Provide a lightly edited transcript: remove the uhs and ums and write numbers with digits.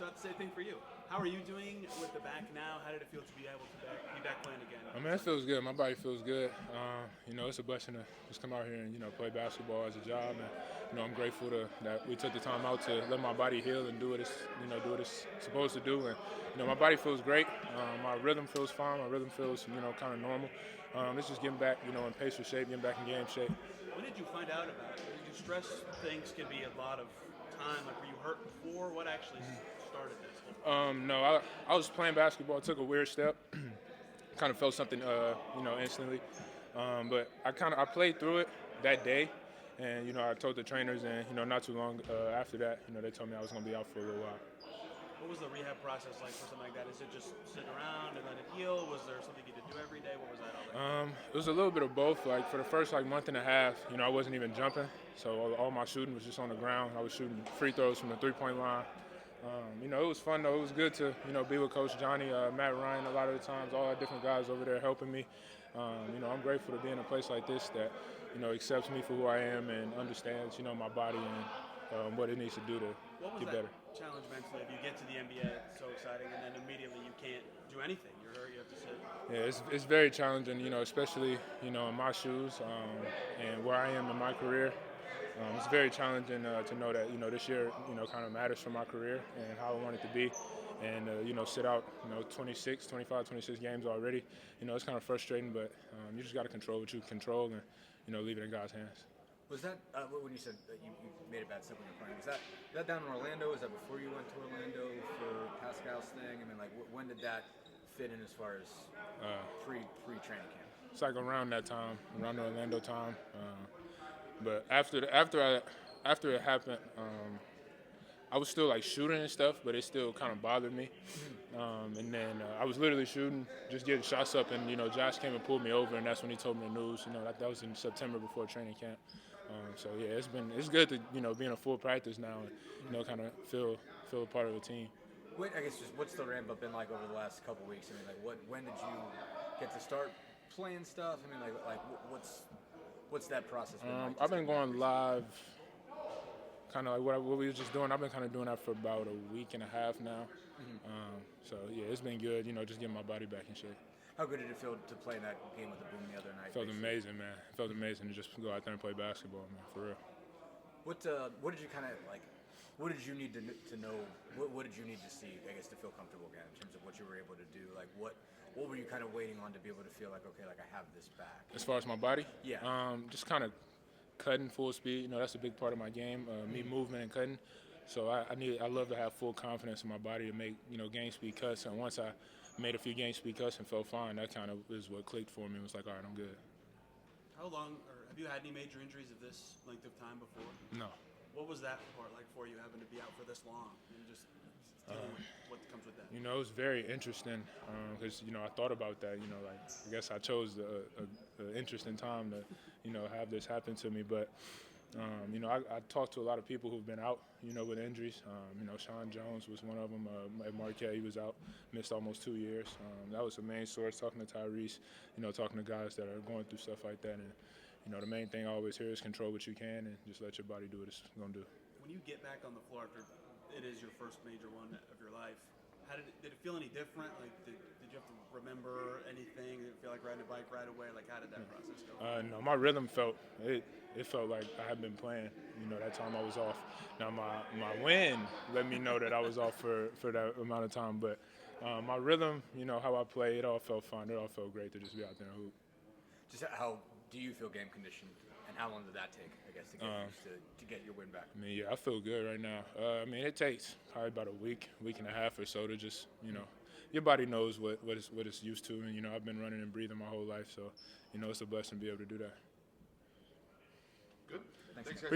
about the same thing for you. How are you doing with the back now? How did it feel to be able to be back playing again? I mean, it feels good. My body feels good. It's a blessing to just come out here and, play basketball as a job. And, I'm grateful that we took the time out to let my body heal and do what it's supposed to do. And, my body feels great. My rhythm feels fine. My rhythm feels, kind of normal. It's just getting back, in pacer shape, getting back in game shape. When did you find out about it? Did you stress things can be a lot of time? Like, were you hurt before? What actually started this? No, I was playing basketball. I took a weird step. Kind of felt something, instantly. But I played through it that day, and I told the trainers, and not too long after that, they told me I was going to be out for a little while. What was the rehab process like for something like that? Is it just sit around and let it heal? Was there something you had to do every day? What was that all like? It was a little bit of both. Like for the first month and a half, I wasn't even jumping, so all my shooting was just on the ground. I was shooting free throws from the three-point line. It was fun though. It was good to be with Coach Johnny, Matt Ryan. A lot of the times, all the different guys over there helping me. I'm grateful to be in a place like this that accepts me for who I am and understands my body and what it needs to do to get better. What was that challenge mentally? If you get to the NBA, it's so exciting, and then immediately you can't do anything. You're hurt. You have to sit. Yeah, it's very challenging. Especially in my shoes and where I am in my career. It's very challenging to know that this year kind of matters for my career and how I want it to be, and sit out 26 games already. It's kind of frustrating, but you just got to control what you can control and leave it in God's hands. Was that when you said that you made a bad step when you're playing? Was that down in Orlando? Was that before you went to Orlando for Pascal's thing? I mean, like when did that fit in as far as pre-training camp? It's like around that time, around the Orlando time. But after it happened, I was still like shooting and stuff, but it still kind of bothered me. And then I was literally shooting, just getting shots up, and Josh came and pulled me over, and that's when he told me the news. That was in September before training camp. So yeah, it's good to be in a full practice now and kind of feel a part of the team. I guess just what's the ramp up been like over the last couple weeks? I mean, like when did you get to start playing stuff? I mean, like what's that process been like? I've been going live, kind of like what we were just doing. I've been kind of doing that for about a week and a half now. So yeah, it's been good. Just getting my body back in shape. How good did it feel to play that game with the Boom the other night? It felt amazing, man. It felt amazing to just go out there and play basketball, man, for real. What did you kind of like? What did you need to know? What did you need to see, I guess, to feel comfortable again in terms of what you were able to do? Like what were you kind of waiting on to be able to feel like, okay, like I have this back? As far as my body? Yeah. Just kind of cutting full speed. That's a big part of my game. Me movement and cutting. So I love to have full confidence in my body to make game speed cuts. And once I made a few game speed cuts and felt fine, that kind of is what clicked for me. It was like, all right, I'm good. How long, or have you had any major injuries of this length of time before? No. What was that part like for you, having to be out for this long and just dealing with what comes with that? It was very interesting because I thought about that. Like I guess I chose an interesting time to have this happen to me. But I talked to a lot of people who've been out with injuries. Kam Jones was one of them. At Marquette, he was out, missed almost 2 years. That was the main source. Talking to Tyrese, talking to guys that are going through stuff like that. And the main thing I always hear is control what you can and just let your body do what it's going to do. When you get back on the floor after it is your first major one of your life, did it feel any different? Like, did you have to remember anything? Did it feel like riding a bike right away? Like, how did that process go? No, my rhythm felt like I had been playing. That time I was off. Now my win let me know that I was off for that amount of time. But my rhythm, how I play, it all felt fine. It all felt great to just be out there and hoop. Just how do you feel game conditioned, and how long did that take, I guess, to get used to get your win back? I mean, yeah, I feel good right now. It takes probably about a week and a half or so to just, your body knows what it's used to, and I've been running and breathing my whole life, so it's a blessing to be able to do that. Good. Thanks. Appreciate it.